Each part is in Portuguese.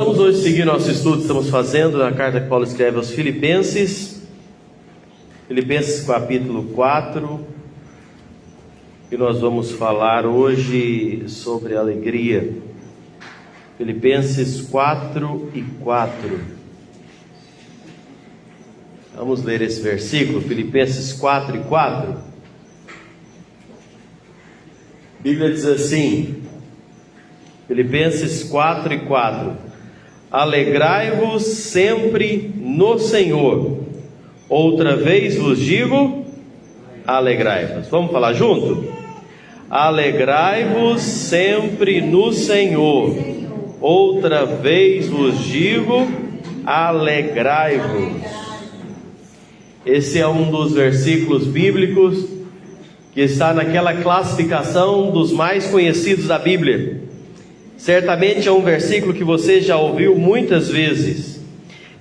Vamos hoje seguir nosso estudo, estamos fazendo na carta que Paulo escreve aos Filipenses, capítulo 4, e nós vamos falar hoje sobre alegria. Filipenses 4 e 4. Vamos ler esse versículo, Filipenses 4 e 4. A Bíblia diz assim, Filipenses 4 e 4: Alegrai-vos sempre no Senhor. Outra vez vos digo, alegrai-vos. Vamos falar junto? Alegrai-vos sempre no Senhor. Outra vez vos digo, alegrai-vos. Esse é um dos versículos bíblicos que está naquela classificação dos mais conhecidos da Bíblia. Certamente é um versículo que você já ouviu muitas vezes.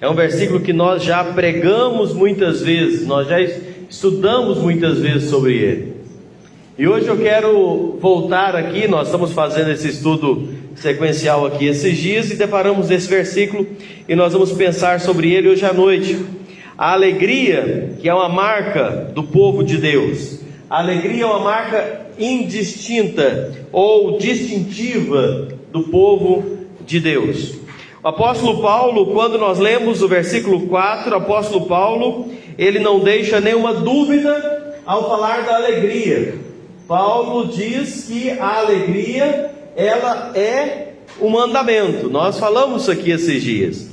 É um versículo que nós já pregamos muitas vezes, nós já estudamos muitas vezes sobre ele. E hoje eu quero voltar aqui, nós estamos fazendo esse estudo sequencial aqui esses dias e deparamos esse versículo e nós vamos pensar sobre ele hoje à noite. A alegria, que é uma marca do povo de Deus. A alegria é uma marca indistinta ou distintiva do povo de Deus. O apóstolo Paulo, quando nós lemos o versículo 4, o apóstolo Paulo, ele não deixa nenhuma dúvida ao falar da alegria. Paulo diz que a alegria, ela é um mandamento. Nós falamos isso aqui esses dias.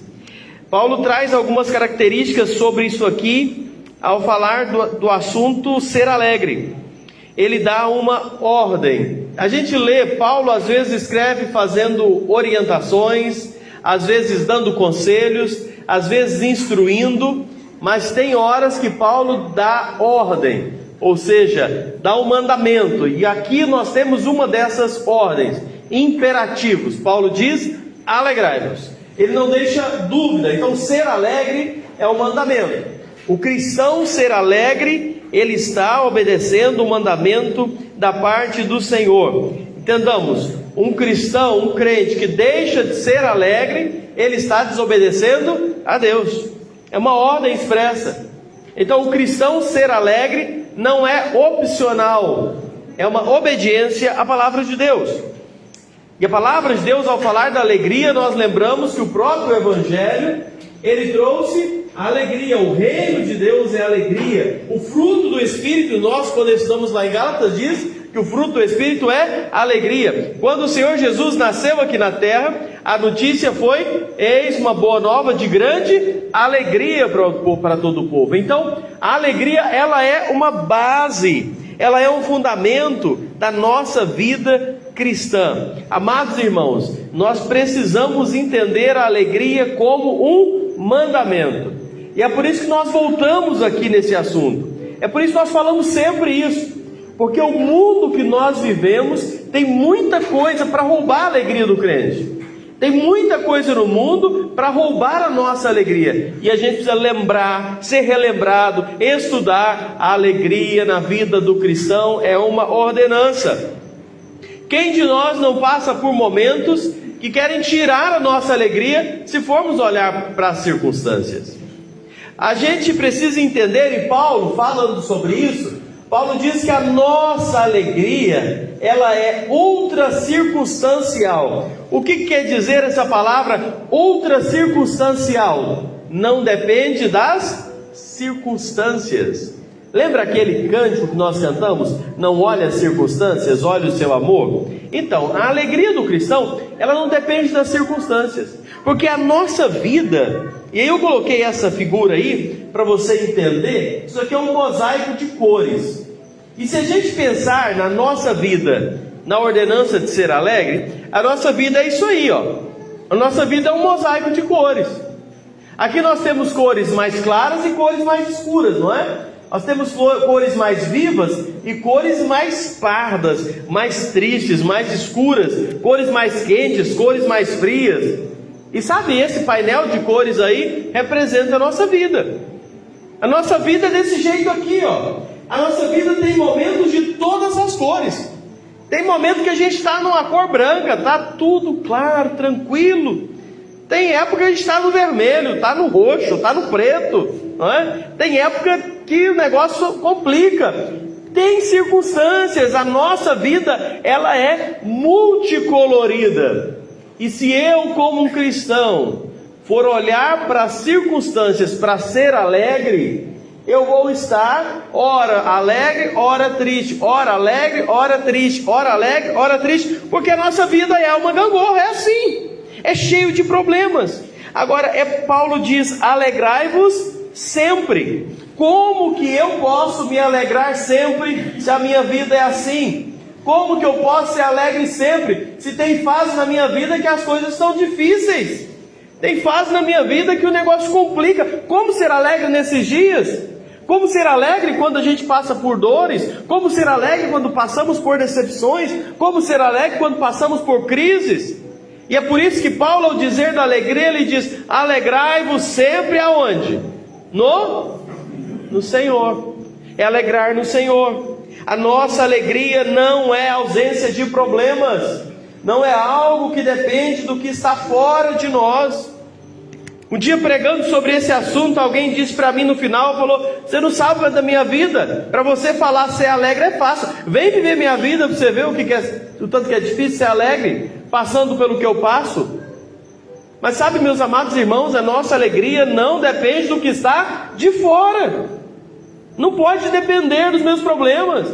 Paulo traz algumas características sobre isso aqui, ao falar do assunto ser alegre. Ele dá uma ordem. A gente lê, Paulo às vezes escreve fazendo orientações, às vezes dando conselhos, às vezes instruindo, mas tem horas que Paulo dá ordem, ou seja, dá um mandamento. E aqui nós temos uma dessas ordens, imperativos. Paulo diz, alegrai-vos. Ele não deixa dúvida, então ser alegre é um mandamento. O cristão ser alegre, ele está obedecendo o mandamento da parte do Senhor. Entendamos, um cristão, um crente que deixa de ser alegre, ele está desobedecendo a Deus. É uma ordem expressa. Então o cristão ser alegre não é opcional, é uma obediência à palavra de Deus. E a palavra de Deus, ao falar da alegria, nós lembramos que o próprio Evangelho, ele trouxe a alegria. O reino de Deus é alegria. O fruto do Espírito, nós quando estudamos lá em Gálatas, diz que o fruto do Espírito é alegria. Quando o Senhor Jesus nasceu aqui na terra, a notícia foi, eis uma boa nova de grande alegria para todo o povo. Então, a alegria, ela é uma base, ela é um fundamento da nossa vida cristã. Amados irmãos, nós precisamos entender a alegria como um mandamento. E é por isso que nós voltamos aqui nesse assunto. É por isso que nós falamos sempre isso. Porque o mundo que nós vivemos tem muita coisa para roubar a alegria do crente. Tem muita coisa no mundo para roubar a nossa alegria. E a gente precisa lembrar, ser relembrado, estudar. A alegria na vida do cristão é uma ordenança. Quem de nós não passa por momentos que querem tirar a nossa alegria se formos olhar para as circunstâncias? A gente precisa entender, e Paulo falando sobre isso, Paulo diz que a nossa alegria, ela é ultra circunstancial. O que quer dizer essa palavra ultra circunstancial? Não depende das circunstâncias. Lembra aquele cântico que nós cantamos? Não olhe as circunstâncias, olhe o seu amor. Então, a alegria do cristão, ela não depende das circunstâncias. Porque a nossa vida, e aí eu coloquei essa figura aí, para você entender, isso aqui é um mosaico de cores. E se a gente pensar na nossa vida, na ordenança de ser alegre, a nossa vida é isso aí, ó. A nossa vida é um mosaico de cores. Aqui nós temos cores mais claras e cores mais escuras, não é? Nós temos cores mais vivas e cores mais pardas, mais tristes, mais escuras, cores mais quentes, cores mais frias. E sabe, esse painel de cores aí representa a nossa vida. A nossa vida é desse jeito aqui, ó. A nossa vida tem momentos de todas as cores. Tem momento que a gente está numa cor branca, está tudo claro, tranquilo. Tem época que a gente está no vermelho, está no roxo, está no preto, não é? Tem época que o negócio complica. Tem circunstâncias, a nossa vida, ela é multicolorida. E se eu, como um cristão, for olhar para as circunstâncias para ser alegre, eu vou estar ora alegre, ora triste, ora alegre, ora triste, ora alegre, ora triste, porque a nossa vida é uma gangorra, é assim, é cheio de problemas. Agora, Paulo diz, alegrai-vos sempre. Como que eu posso me alegrar sempre se a minha vida é assim? Como que eu posso ser alegre sempre se tem fases na minha vida que as coisas estão difíceis? Tem fases na minha vida que o negócio complica. Como ser alegre nesses dias? Como ser alegre quando a gente passa por dores? Como ser alegre quando passamos por decepções? Como ser alegre quando passamos por crises? E é por isso que Paulo, ao dizer da alegria, ele diz, alegrai-vos sempre aonde? No Senhor. É alegrar no Senhor. A nossa alegria não é ausência de problemas, não é algo que depende do que está fora de nós. Um dia, pregando sobre esse assunto, alguém disse para mim no final, falou, você não sabe da minha vida, para você falar ser alegre é fácil, vem viver minha vida para você ver o tanto que é difícil ser alegre, passando pelo que eu passo. Mas sabe, meus amados irmãos, a nossa alegria não depende do que está de fora, não pode depender dos meus problemas,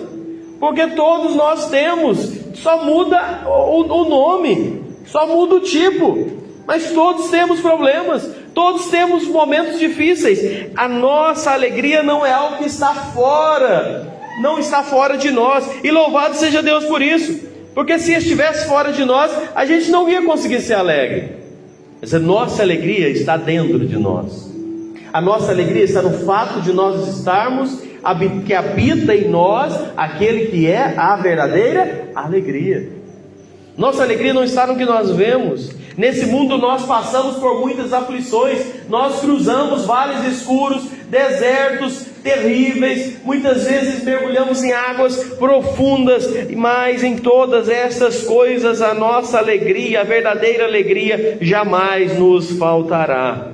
porque todos nós temos, só muda o nome, só muda o tipo, mas todos temos problemas, todos temos momentos difíceis. A nossa alegria não é algo que está fora, não está fora de nós, e louvado seja Deus por isso, porque se estivesse fora de nós, a gente não ia conseguir ser alegre. Mas a nossa alegria está dentro de nós. A nossa alegria está no fato de nós estarmos, que habita em nós aquele que é a verdadeira alegria. Nossa alegria não está no que nós vemos. Nesse mundo nós passamos por muitas aflições, nós cruzamos vales escuros, desertos terríveis, muitas vezes mergulhamos em águas profundas, mas em todas essas coisas a nossa alegria, a verdadeira alegria, jamais nos faltará.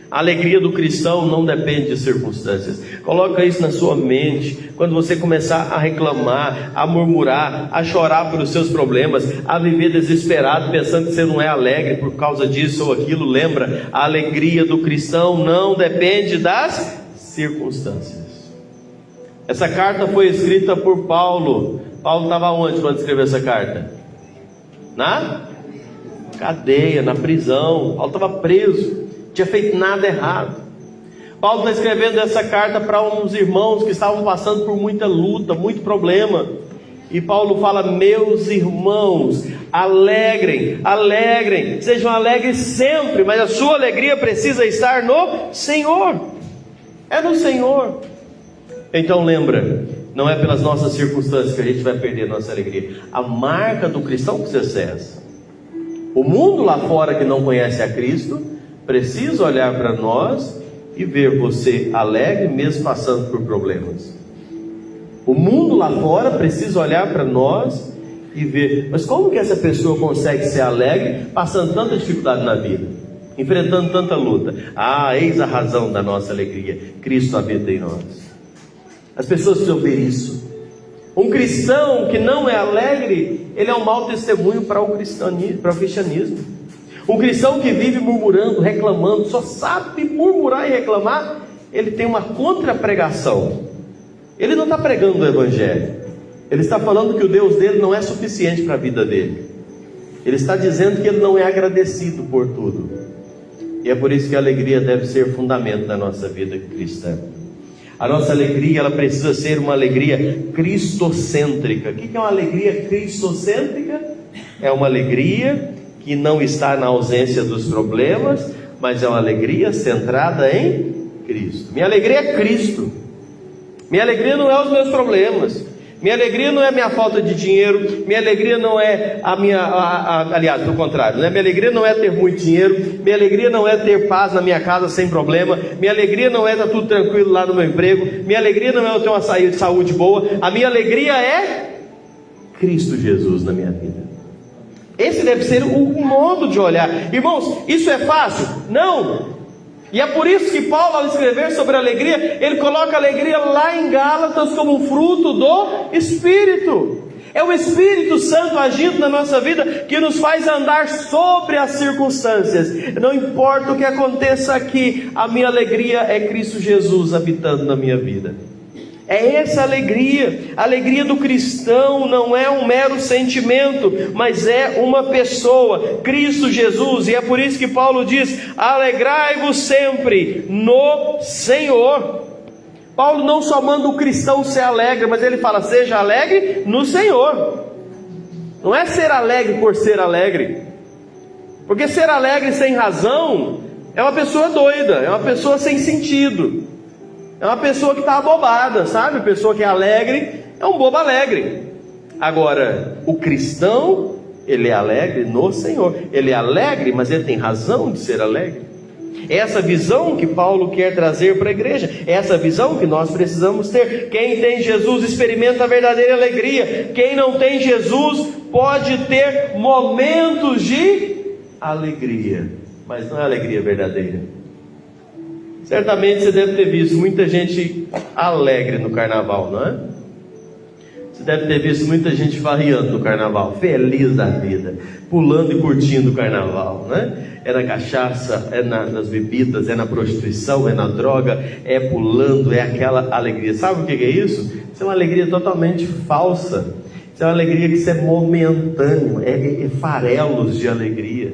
A alegria do cristão não depende de circunstâncias. Coloca isso na sua mente. Quando você começar a reclamar, a murmurar, a chorar pelos seus problemas, a viver desesperado, pensando que você não é alegre por causa disso ou aquilo, lembra, a alegria do cristão não depende das circunstâncias. Essa carta foi escrita por Paulo. Paulo estava onde quando escreveu essa carta? Na cadeia, na prisão. Paulo estava preso, tinha feito nada errado. Paulo está escrevendo essa carta para uns irmãos que estavam passando por muita luta, muito problema. E Paulo fala, meus irmãos, alegrem, sejam alegres sempre, mas a sua alegria precisa estar no Senhor. É no Senhor. Então lembra, não é pelas nossas circunstâncias que a gente vai perder a nossa alegria. A marca do cristão precisa ser essa. O mundo lá fora que não conhece a Cristo precisa olhar para nós e ver você alegre mesmo passando por problemas. O mundo lá fora precisa olhar para nós e ver, mas como que essa pessoa consegue ser alegre passando tanta dificuldade na vida, enfrentando tanta luta? Eis a razão da nossa alegria: Cristo habita em nós. As pessoas precisam ver isso. Um cristão que não é alegre, ele é um mau testemunho para o cristianismo. Um cristão que vive murmurando, reclamando, só sabe murmurar e reclamar, ele tem uma contra-pregação. Ele não está pregando o Evangelho. Ele está falando que o Deus dele não é suficiente para a vida dele. Ele está dizendo que ele não é agradecido por tudo. E é por isso que a alegria deve ser fundamento da nossa vida cristã. A nossa alegria, ela precisa ser uma alegria cristocêntrica. O que é uma alegria cristocêntrica? É uma alegria que não está na ausência dos problemas, mas é uma alegria centrada em Cristo. Minha alegria é Cristo. Minha alegria não é os meus problemas. Minha alegria não é a minha falta de dinheiro. Minha alegria não é aliás, pelo contrário, né? Minha alegria não é ter muito dinheiro. Minha alegria não é ter paz na minha casa sem problema. Minha alegria não é estar tudo tranquilo lá no meu emprego. Minha alegria não é eu ter uma saúde boa. A minha alegria é Cristo Jesus na minha vida. Esse deve ser o modo de olhar. Irmãos, isso é fácil? Não. E é por isso que Paulo, ao escrever sobre a alegria, ele coloca a alegria lá em Gálatas como um fruto do Espírito. É o Espírito Santo agindo na nossa vida que nos faz andar sobre as circunstâncias. Não importa o que aconteça aqui, a minha alegria é Cristo Jesus habitando na minha vida. É essa alegria. A alegria do cristão não é um mero sentimento, mas é uma pessoa, Cristo Jesus. E é por isso que Paulo diz: alegrai-vos sempre no Senhor. Paulo não só manda o cristão ser alegre, mas ele fala: seja alegre no Senhor. Não é ser alegre por ser alegre, porque ser alegre sem razão é uma pessoa doida, é uma pessoa sem sentido, é uma pessoa que está abobada, sabe? A pessoa que é alegre é um bobo alegre. Agora, o cristão, ele é alegre no Senhor. Ele é alegre, mas ele tem razão de ser alegre. É essa visão que Paulo quer trazer para a igreja. É essa visão que nós precisamos ter. Quem tem Jesus experimenta a verdadeira alegria. Quem não tem Jesus pode ter momentos de alegria, mas não é alegria verdadeira. Certamente você deve ter visto muita gente alegre no carnaval, não é? Você deve ter visto muita gente farreando no carnaval, feliz da vida, pulando e curtindo o carnaval, né? É na cachaça, é nas bebidas, é na prostituição, é na droga, é pulando, é aquela alegria. Sabe o que é isso? Isso é uma alegria totalmente falsa. Isso é uma alegria que isso é momentâneo, é farelos de alegria,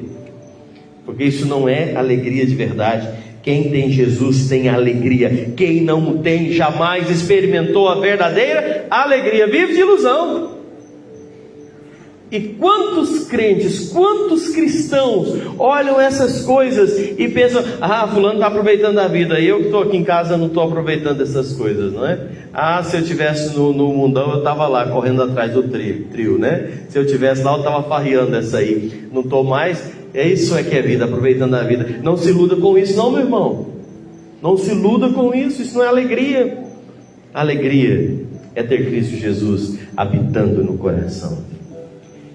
porque isso não é alegria de verdade. Quem tem Jesus tem alegria. Quem não tem jamais experimentou a verdadeira alegria. Vive de ilusão. E quantos crentes, quantos cristãos olham essas coisas e pensam: ah, fulano está aproveitando a vida, eu que estou aqui em casa não estou aproveitando essas coisas, não é? Ah, se eu estivesse no mundão eu estava lá correndo atrás do trio, né? Se eu estivesse lá eu estava farreando essa aí. Não estou mais. É isso que é vida, aproveitando a vida. Não se iluda com isso não, meu irmão. Não se iluda com isso, isso não é alegria. Alegria é ter Cristo Jesus habitando no coração.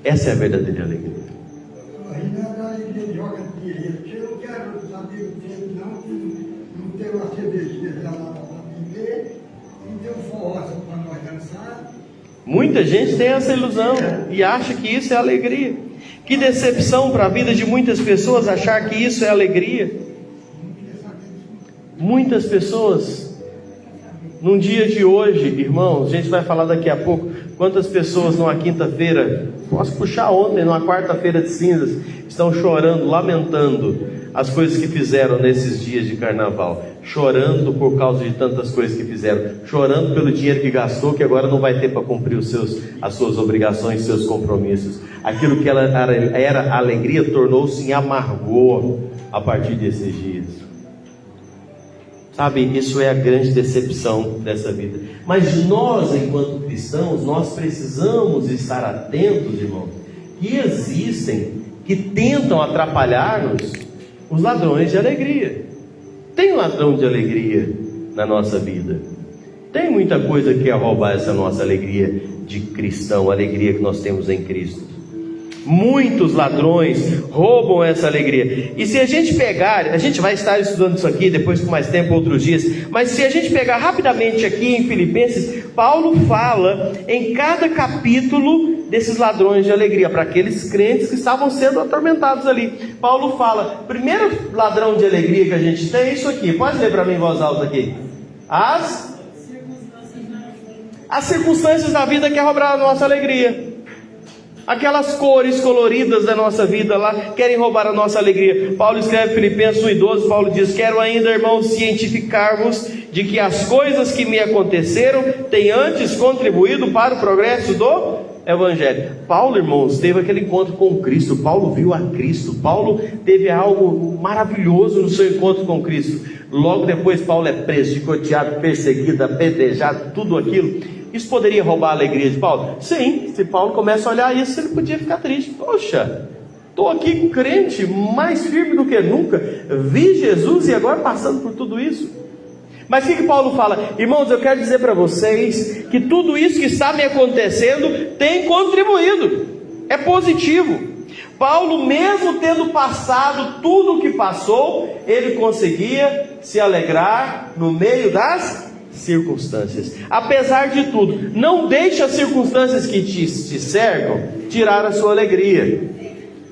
Essa é a verdadeira alegria. Ainda na alegria de joga dinheiro. Eu não quero saber o tempo não ter uma cervejinha lá para beber, não ter um forró para nós dançar. Muita gente tem essa ilusão e acha que isso é alegria. Que decepção para a vida de muitas pessoas achar que isso é alegria. Muitas pessoas, num dia de hoje, irmãos, a gente vai falar daqui a pouco, quantas pessoas numa quinta-feira, posso puxar ontem, numa quarta-feira de cinzas, estão chorando, lamentando as coisas que fizeram nesses dias de carnaval, chorando por causa de tantas coisas que fizeram, chorando pelo dinheiro que gastou, que agora não vai ter para cumprir as suas obrigações, seus compromissos. Aquilo que ela era alegria tornou-se em amargor a partir desses dias. Sabe, isso é a grande decepção dessa vida. Mas nós, enquanto cristãos, nós precisamos estar atentos, irmãos, que existem, que tentam atrapalhar-nos, os ladrões de alegria. Tem ladrão de alegria na nossa vida. Tem muita coisa que quer roubar essa nossa alegria de cristão, a alegria que nós temos em Cristo. Muitos ladrões roubam essa alegria. E se a gente pegar, a gente vai estar estudando isso aqui depois com mais tempo, outros dias, mas se a gente pegar rapidamente aqui em Filipenses, Paulo fala em cada capítulo desses ladrões de alegria, para aqueles crentes que estavam sendo atormentados ali. Paulo fala, primeiro ladrão de alegria que a gente tem é isso aqui, pode ler para mim em voz alta aqui. As circunstâncias da vida querem roubar a nossa alegria. Aquelas cores coloridas da nossa vida lá querem roubar a nossa alegria. Paulo escreve Filipenses 1:12, Paulo diz: quero ainda, irmãos, cientificar-vos de que as coisas que me aconteceram têm antes contribuído para o progresso do Evangelho. Paulo, irmãos, teve aquele encontro com Cristo. Paulo viu a Cristo. Paulo teve algo maravilhoso no seu encontro com Cristo. Logo depois Paulo é preso, chicoteado, perseguido, apedrejado, tudo aquilo. Isso poderia roubar a alegria de Paulo? Sim, se Paulo começa a olhar isso, ele podia ficar triste. Poxa, estou aqui crente, mais firme do que nunca, vi Jesus e agora passando por tudo isso. Mas o que Paulo fala? Irmãos, eu quero dizer para vocês que tudo isso que está me acontecendo tem contribuído, é positivo. Paulo, mesmo tendo passado tudo o que passou, ele conseguia se alegrar no meio das circunstâncias. Apesar de tudo, não deixe as circunstâncias que te cercam tirar a sua alegria.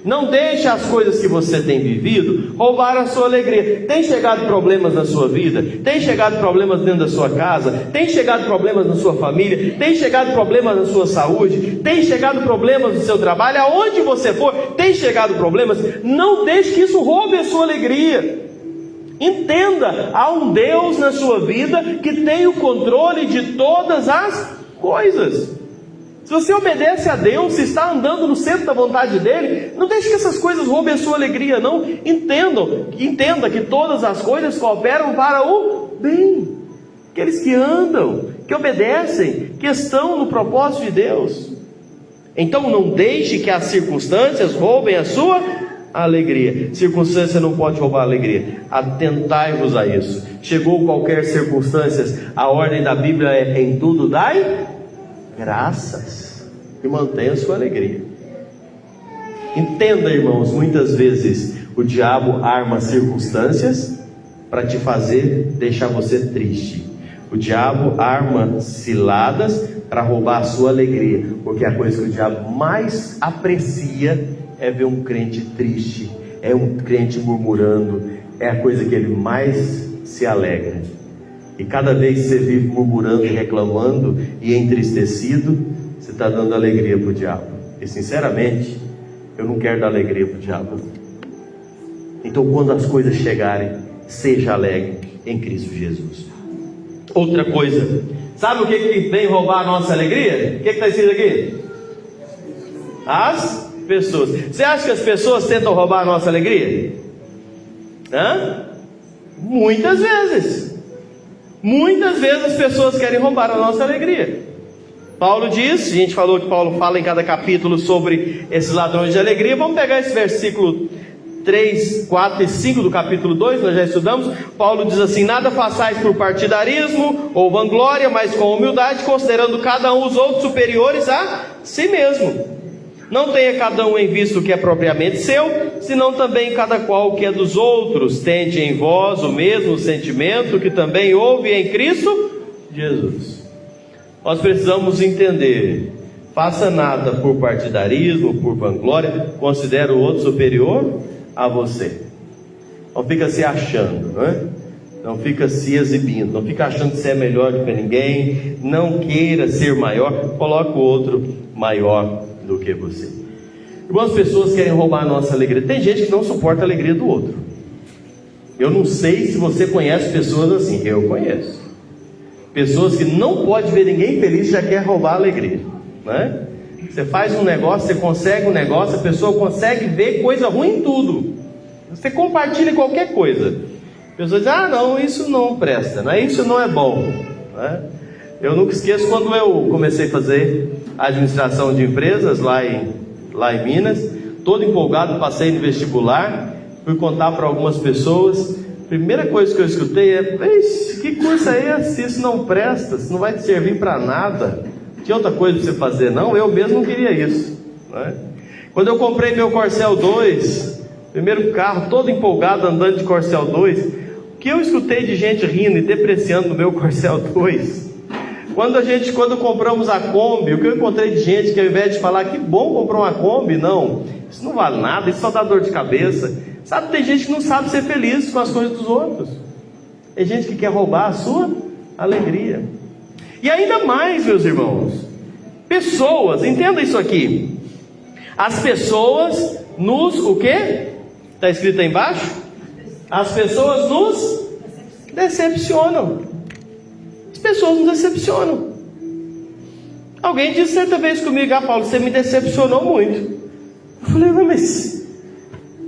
Não deixe as coisas que você tem vivido roubar a sua alegria. Tem chegado problemas na sua vida? Tem chegado problemas dentro da sua casa? Tem chegado problemas na sua família? Tem chegado problemas na sua saúde? Tem chegado problemas no seu trabalho? Aonde você for, tem chegado problemas? Não deixe que isso roube a sua alegria. Entenda, há um Deus na sua vida que tem o controle de todas as coisas. Se você obedece a Deus, se está andando no centro da vontade dEle, não deixe que essas coisas roubem a sua alegria, não. Entenda que todas as coisas cooperam para o bem. Aqueles que andam, que obedecem, que estão no propósito de Deus. Então não deixe que as circunstâncias roubem a sua alegria. Circunstância não pode roubar a alegria. Atentai-vos a isso. Chegou qualquer circunstância, a ordem da Bíblia é: em tudo dai graças e mantenha a sua alegria. Entenda, irmãos, muitas vezes o diabo arma circunstâncias para te fazer deixar você triste. O diabo arma ciladas para roubar a sua alegria, porque a coisa que o diabo mais aprecia é ver um crente triste, é um crente murmurando, é a coisa que ele mais se alegra. E cada vez que você vive murmurando e reclamando e entristecido, você está dando alegria para o diabo. E sinceramente, eu não quero dar alegria para o diabo. Então quando as coisas chegarem, seja alegre em Cristo Jesus. Outra coisa, sabe o que vem roubar a nossa alegria? O que está escrito aqui? As pessoas. Você acha que as pessoas tentam roubar a nossa alegria? Muitas vezes. Muitas vezes as pessoas querem roubar a nossa alegria. Paulo diz, a gente falou que Paulo fala em cada capítulo sobre esses ladrões de alegria. Vamos pegar esse versículo 3, 4 e 5 do capítulo 2, nós já estudamos. Paulo diz assim: nada façais por partidarismo ou vanglória, mas com humildade, considerando cada um os outros superiores a si mesmo. Não tenha cada um em vista o que é propriamente seu, senão também cada qual o que é dos outros. Tende em vós o mesmo sentimento que também houve em Cristo Jesus. Nós precisamos entender: faça nada por partidarismo, por vanglória, considere o outro superior a você. Não fica se achando, não é? Não fica se exibindo, não fica achando que você é melhor do que ninguém. Não queira ser maior, coloque o outro maior do que você. Algumas pessoas querem roubar a nossa alegria. Tem gente que não suporta a alegria do outro. Eu não sei se você conhece pessoas assim. Eu conheço pessoas que não pode ver ninguém feliz, já quer roubar a alegria, né? Você faz um negócio, você consegue um negócio, a pessoa consegue ver coisa ruim em tudo. Você compartilha qualquer coisa, a pessoa diz: ah, não, isso não presta, né? Isso não é bom, né? Eu nunca esqueço quando eu comecei a fazer administração de empresas lá em Minas, todo empolgado, passei no vestibular, fui contar para algumas pessoas. Primeira coisa que eu escutei é: que curso é esse? Isso não presta, isso não vai te servir para nada. Tinha outra coisa para você fazer? Não, eu mesmo não queria isso, né? Quando eu comprei meu Corcel 2, primeiro carro, todo empolgado, andando de Corcel 2, o que eu escutei de gente rindo e depreciando o meu Corcel 2? Quando compramos a Kombi, o que eu encontrei de gente que, ao invés de falar que bom comprar uma Kombi, não, isso não vale nada, isso só dá dor de cabeça. Sabe, tem gente que não sabe ser feliz com as coisas dos outros. Tem gente que quer roubar a sua alegria. E ainda mais, meus irmãos, pessoas, entenda isso aqui. As pessoas nos, o quê? Está escrito aí embaixo? As pessoas nos decepcionam. As pessoas nos decepcionam. Alguém disse certa vez comigo: ah, Paulo, você me decepcionou muito. Eu falei: mas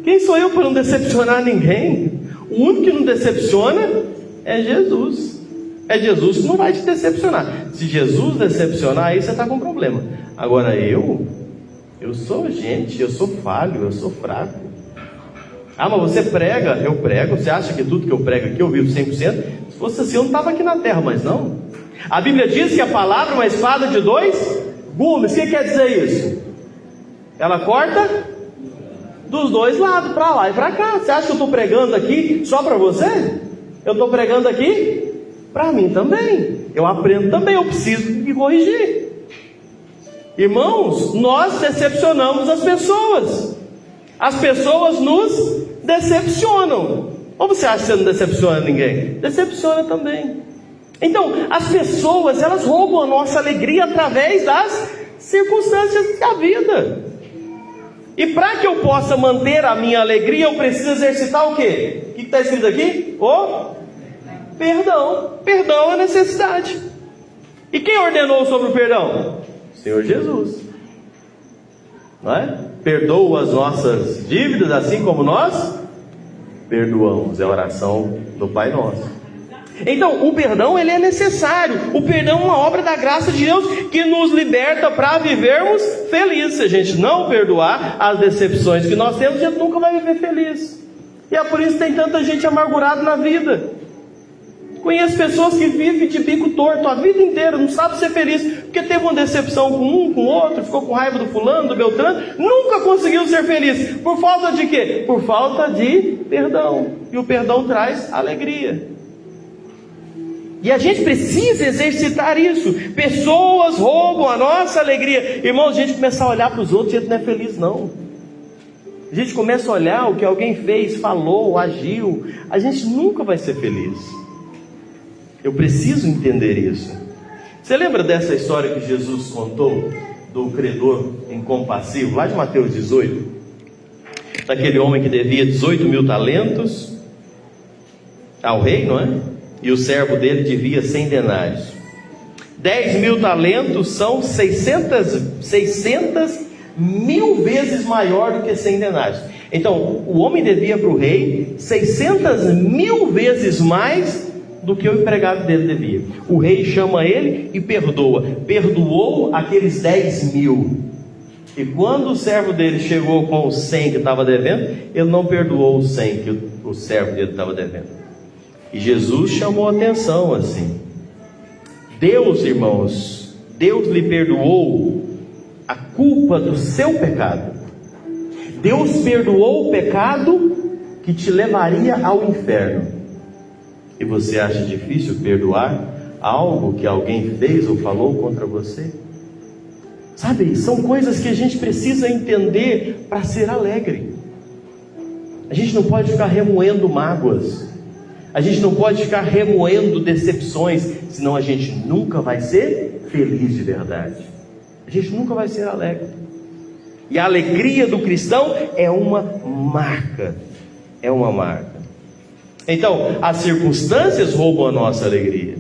quem sou eu para não decepcionar ninguém? O único que não decepciona é Jesus. É Jesus que não vai te decepcionar. Se Jesus decepcionar, aí você está com problema. Agora eu sou gente, eu sou falho, eu sou fraco. Ah, mas você prega? Eu prego. Você acha que tudo que eu prego aqui eu vivo 100%? Se fosse assim eu não estava aqui na terra, mas não. A Bíblia diz que a palavra é uma espada de 2 gumes. O que quer dizer isso? Ela corta dos dois lados, para lá e para cá. Você acha que eu estou pregando aqui só para você? Eu estou pregando aqui para mim também. Eu aprendo também, eu preciso me corrigir. Irmãos, nós decepcionamos as pessoas. As pessoas nos decepcionam. Ou você acha que você não decepciona ninguém? Decepciona também. Então, as pessoas, elas roubam a nossa alegria através das circunstâncias da vida. E para que eu possa manter a minha alegria, eu preciso exercitar o quê? O que está escrito aqui? O perdão. Perdão é necessidade. E quem ordenou sobre o perdão? O Senhor Jesus. Não é? Perdoa as nossas dívidas, assim como nós perdoamos. É a oração do Pai Nosso. Então, o perdão, ele é necessário. O perdão é uma obra da graça de Deus que nos liberta para vivermos felizes. Se a gente não perdoar as decepções que nós temos, a gente nunca vai viver feliz. E é por isso que tem tanta gente amargurada na vida. Conheço pessoas que vivem de bico torto a vida inteira, não sabe ser feliz, porque teve uma decepção com um, com o outro, ficou com raiva do fulano, do Beltrano, nunca conseguiu ser feliz. Por falta de quê? Por falta de perdão. E o perdão traz alegria. E a gente precisa exercitar isso. Pessoas roubam a nossa alegria. Irmãos, a gente começa a olhar para os outros e a gente não é feliz não. A gente começa a olhar o que alguém fez, falou, agiu. A gente nunca vai ser feliz. Eu preciso entender isso. Você lembra dessa história que Jesus contou do credor incompassivo, lá de Mateus 18? Daquele homem que devia 18.000 talentos ao rei, não é? E o servo dele devia 100 denários. 10.000 talentos são 600.000 vezes maior do que 100 denários. Então, o homem devia para o rei 600.000 vezes mais do que o empregado dele devia. O rei chama ele e perdoa. Perdoou aqueles 10.000. E quando o servo dele chegou com os 100 que estava devendo, ele não perdoou os 100 que o servo dele estava devendo. E Jesus chamou a atenção assim. Deus, irmãos, Deus lhe perdoou a culpa do seu pecado. Deus perdoou o pecado que te levaria ao inferno. E você acha difícil perdoar algo que alguém fez ou falou contra você? Sabe, são coisas que a gente precisa entender para ser alegre. A gente não pode ficar remoendo mágoas. A gente não pode ficar remoendo decepções, senão a gente nunca vai ser feliz de verdade. A gente nunca vai ser alegre. E a alegria do cristão é uma marca. É uma marca. Então, as circunstâncias roubam a nossa alegria.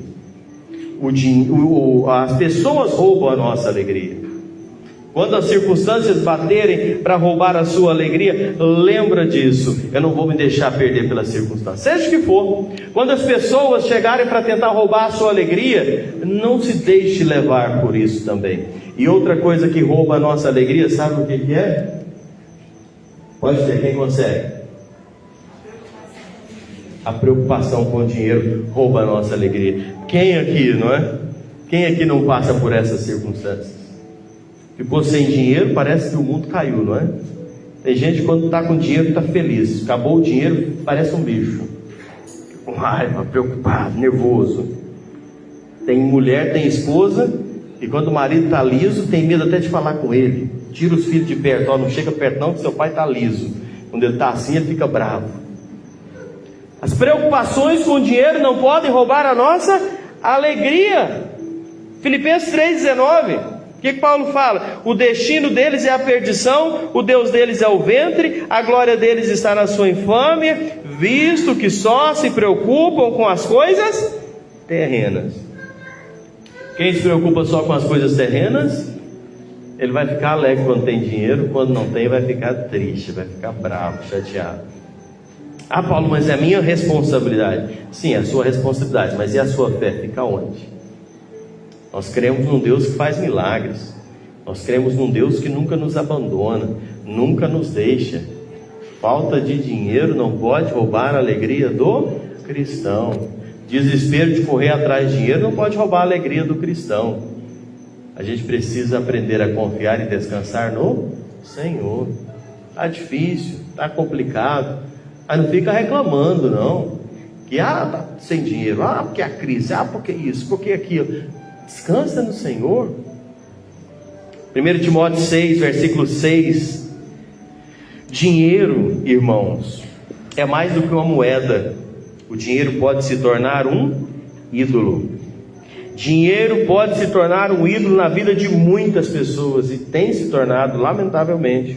As pessoas roubam a nossa alegria. Quando as circunstâncias baterem para roubar a sua alegria, lembra disso. Eu não vou me deixar perder pelas circunstâncias, seja o que for. Quando as pessoas chegarem para tentar roubar a sua alegria, não se deixe levar por isso também. E outra coisa que rouba a nossa alegria, sabe o que é? Pode ter, quem consegue? A preocupação com o dinheiro rouba a nossa alegria. Quem aqui, não é? Quem aqui não passa por essas circunstâncias? Ficou sem dinheiro, parece que o mundo caiu, não é? Tem gente que quando está com dinheiro está feliz. Acabou o dinheiro, parece um bicho. Com raiva, preocupado, nervoso. Tem mulher, tem esposa, e quando o marido está liso, tem medo até de falar com ele. Tira os filhos de perto, não chega perto não, que seu pai está liso. Quando ele está assim, ele fica bravo. As preocupações com o dinheiro não podem roubar a nossa alegria. Filipenses 3,19. O que Paulo fala? O destino deles é a perdição, o Deus deles é o ventre, a glória deles está na sua infâmia, visto que só se preocupam com as coisas terrenas. Quem se preocupa só com as coisas terrenas, ele vai ficar alegre quando tem dinheiro, quando não tem vai ficar triste, vai ficar bravo, chateado. Ah, Paulo, mas é a minha responsabilidade. Sim, é a sua responsabilidade, mas e a sua fé? Fica onde? Nós cremos num Deus que faz milagres. Nós cremos num Deus que nunca nos abandona, nunca nos deixa. Falta de dinheiro não pode roubar a alegria do cristão. Desespero de correr atrás de dinheiro não pode roubar a alegria do cristão. A gente precisa aprender a confiar e descansar no Senhor. está difícil, está complicado. Aí não fica reclamando, não. Que está sem dinheiro, porque a crise, porque isso, porque aquilo. Descansa no Senhor. 1 Timóteo 6, versículo 6. Dinheiro, irmãos, é mais do que uma moeda. O dinheiro pode se tornar um ídolo. Dinheiro pode se tornar um ídolo na vida de muitas pessoas, e tem se tornado, lamentavelmente.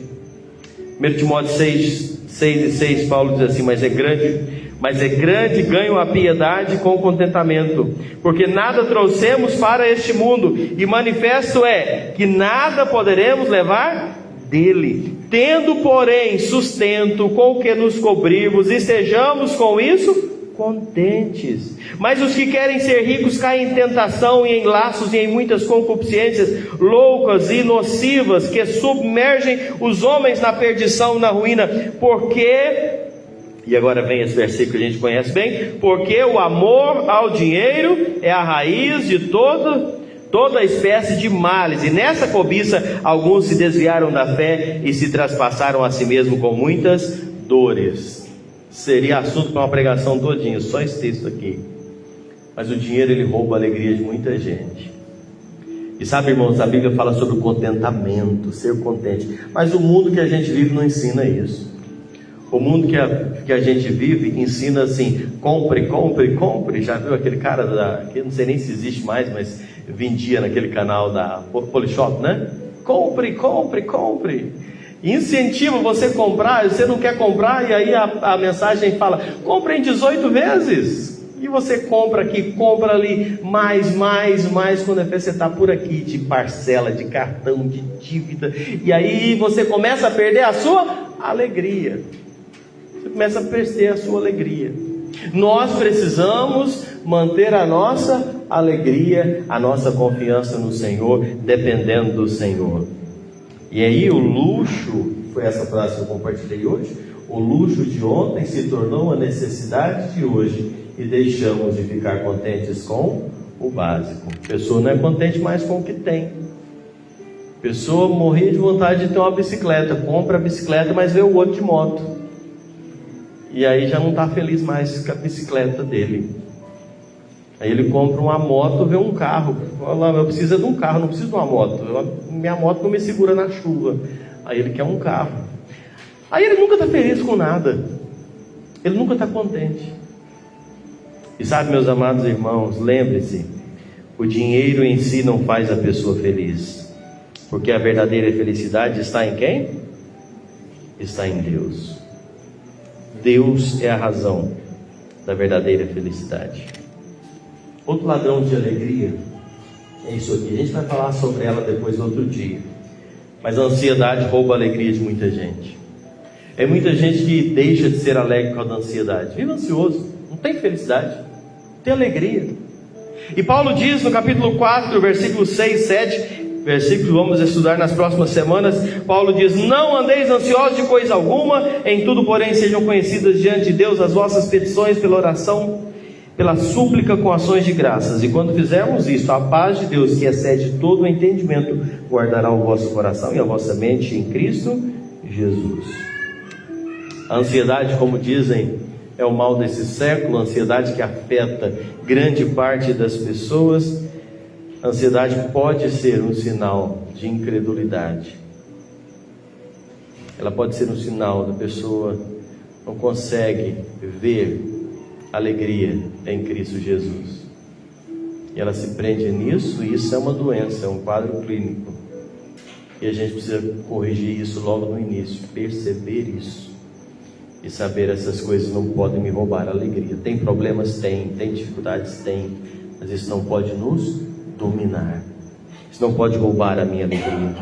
1 Timóteo 6 e 6, Paulo diz assim: mas é grande ganho a piedade com contentamento, porque nada trouxemos para este mundo, e manifesto é que nada poderemos levar dele. Tendo, porém, sustento com o que nos cobrimos, e estejamos com isso contentes. Mas os que querem ser ricos caem em tentação e em laços e em muitas concupiscências loucas e nocivas, que submergem os homens na perdição e na ruína. Porque, e agora vem esse versículo que a gente conhece bem, porque o amor ao dinheiro é a raiz de toda espécie de males, e nessa cobiça alguns se desviaram da fé e se traspassaram a si mesmo com muitas dores. Seria assunto para uma pregação todinha, só esse texto aqui. Mas o dinheiro, ele rouba a alegria de muita gente. E sabe, irmãos, a Bíblia fala sobre o contentamento, ser contente. Mas o mundo que a gente vive não ensina isso. O mundo que a gente vive ensina assim: compre, compre, compre. Já viu aquele cara que eu não sei nem se existe mais, mas vendia naquele canal da Polishop, né? Compre, compre, compre. Incentiva você a comprar, você não quer comprar, e aí a mensagem fala: compre em 18 vezes. E você compra aqui, compra ali, mais. Quando você está por aqui de parcela, de cartão, de dívida. E aí você começa a perder a sua alegria. Você começa a perder a sua alegria. Nós precisamos manter a nossa alegria, a nossa confiança no Senhor, dependendo do Senhor. E aí o luxo, foi essa frase que eu compartilhei hoje, o luxo de ontem se tornou uma necessidade de hoje, e deixamos de ficar contentes com o básico. A pessoa não é contente mais com o que tem. A pessoa morria de vontade de ter uma bicicleta, compra a bicicleta, mas vê o outro de moto, e aí já não está feliz mais com a bicicleta dele. Aí ele compra uma moto, vê um carro, fala: eu preciso de um carro, não preciso de uma moto, minha moto não me segura na chuva. Aí ele quer um carro. Aí ele nunca está feliz com nada, ele nunca está contente. E sabe, meus amados irmãos, lembre-se, o dinheiro em si não faz a pessoa feliz, porque a verdadeira felicidade está em quem? Está em Deus. Deus é a razão da verdadeira felicidade. Outro ladrão de alegria é isso aqui. A gente vai falar sobre ela depois outro dia. Mas a ansiedade rouba a alegria de muita gente. É muita gente que deixa de ser alegre por causa da ansiedade. Vive ansioso, não tem felicidade, não tem alegria. E Paulo diz no capítulo 4, versículos 6 e 7, versículos que vamos estudar nas próximas semanas. Paulo diz: não andeis ansiosos de coisa alguma, em tudo porém sejam conhecidas diante de Deus as vossas petições pela oração, pela súplica com ações de graças. E quando fizermos isso, a paz de Deus, que excede todo o entendimento, guardará o vosso coração e a vossa mente em Cristo Jesus. A ansiedade, como dizem, é o mal desse século. A ansiedade que afeta grande parte das pessoas. A ansiedade pode ser um sinal de incredulidade. Ela pode ser um sinal da pessoa não consegue ver alegria em Cristo Jesus, e ela se prende nisso, e isso é uma doença, é um quadro clínico, e a gente precisa corrigir isso logo no início, perceber isso e saber: essas coisas não podem me roubar a alegria. Tem problemas? Tem dificuldades? Tem, mas isso não pode nos dominar, isso não pode roubar a minha alegria.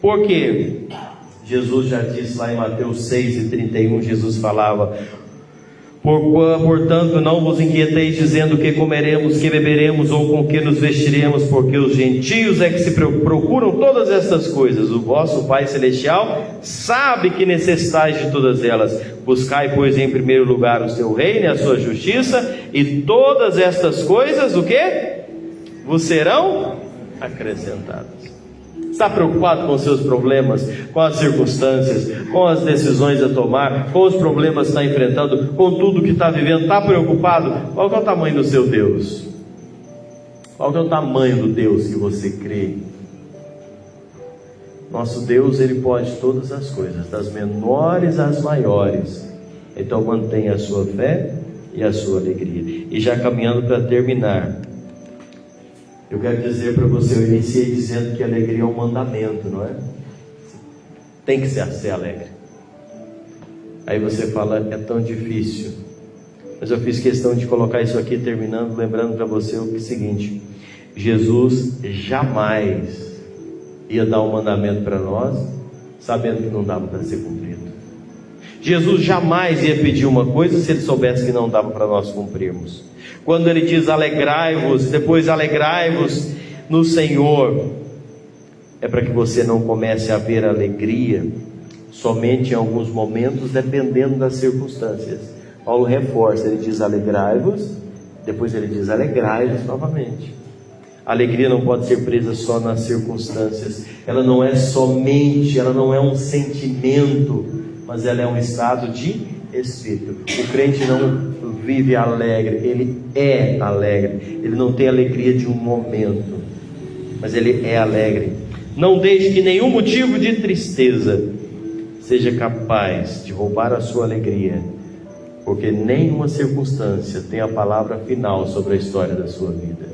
Por quê? Jesus já disse lá em Mateus 6:31, Jesus falava: portanto não vos inquieteis dizendo que comeremos, que beberemos ou com que nos vestiremos, porque os gentios é que se procuram todas estas coisas. O vosso Pai Celestial sabe que necessitais de todas elas. Buscai, pois, em primeiro lugar o seu reino e a sua justiça, e todas estas coisas, o quê? Vos serão acrescentadas. Está preocupado com os seus problemas, com as circunstâncias, com as decisões a tomar, com os problemas que está enfrentando, com tudo que está vivendo? Está preocupado? Qual que é o tamanho do seu Deus? Qual que é o tamanho do Deus que você crê? Nosso Deus, Ele pode todas as coisas, das menores às maiores. Então mantenha a sua fé e a sua alegria. E já caminhando para terminar, eu quero dizer para você, eu iniciei dizendo que a alegria é um mandamento, não é? Tem que ser alegre. Aí você fala, é tão difícil. Mas eu fiz questão de colocar isso aqui terminando, lembrando para você o seguinte: Jesus jamais ia dar um mandamento para nós, sabendo que não dava para ser cumprido. Jesus jamais ia pedir uma coisa se Ele soubesse que não dava para nós cumprirmos. Quando Ele diz alegrai-vos, depois alegrai-vos no Senhor, é para que você não comece a ver alegria somente em alguns momentos, dependendo das circunstâncias. Paulo reforça, ele diz alegrai-vos, depois ele diz alegrai-vos novamente. A alegria não pode ser presa só nas circunstâncias. Ela não é somente, ela não é um sentimento, mas ela é um estado de espírito. O crente não vive alegre, ele é alegre. Ele não tem alegria de um momento, mas ele é alegre. Não deixe que nenhum motivo de tristeza seja capaz de roubar a sua alegria, porque nenhuma circunstância tem a palavra final sobre a história da sua vida.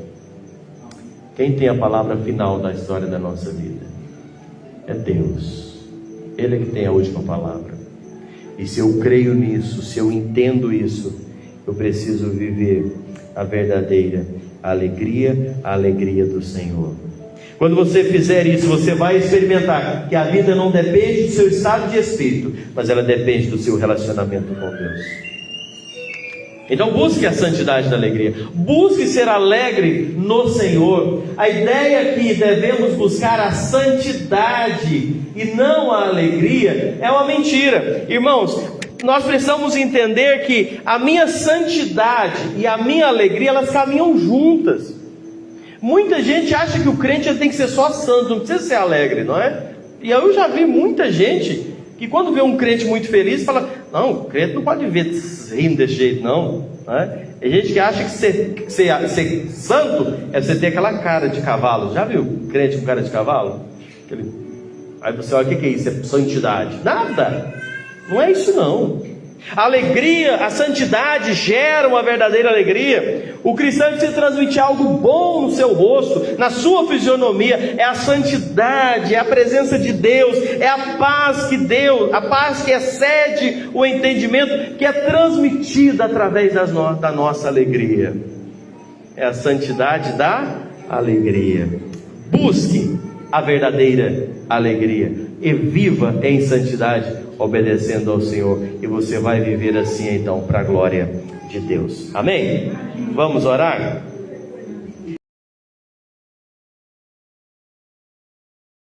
Quem tem a palavra final da história da nossa vida? É Deus. Ele é que tem a última palavra. E se eu creio nisso, se eu entendo isso, eu preciso viver a verdadeira alegria, a alegria do Senhor. Quando você fizer isso, você vai experimentar que a vida não depende do seu estado de espírito, mas ela depende do seu relacionamento com Deus. Então busque a santidade da alegria, busque ser alegre no Senhor. A ideia é que devemos buscar a santidade e não a alegria é uma mentira. Irmãos, nós precisamos entender que a minha santidade e a minha alegria, elas caminham juntas. Muita gente acha que o crente tem que ser só santo, não precisa ser alegre, não é? E eu já vi muita gente que quando vê um crente muito feliz, fala, não, o crente não pode viver rindo desse jeito não, é? Tem gente que acha que ser santo é você ter aquela cara de cavalo. Já viu crente com cara de cavalo? Aí você olha, o que é isso? É santidade? Nada, não é isso não. A alegria, a santidade gera uma verdadeira alegria. O cristão precisa transmitir algo bom no seu rosto, na sua fisionomia. É a santidade, é a presença de Deus, é a paz que Deus, a paz que excede o entendimento, que é transmitida através da nossa alegria. É a santidade da alegria. Busque a verdadeira alegria e viva em santidade, obedecendo ao Senhor, e você vai viver assim então para a glória de Deus. Amém? Vamos orar?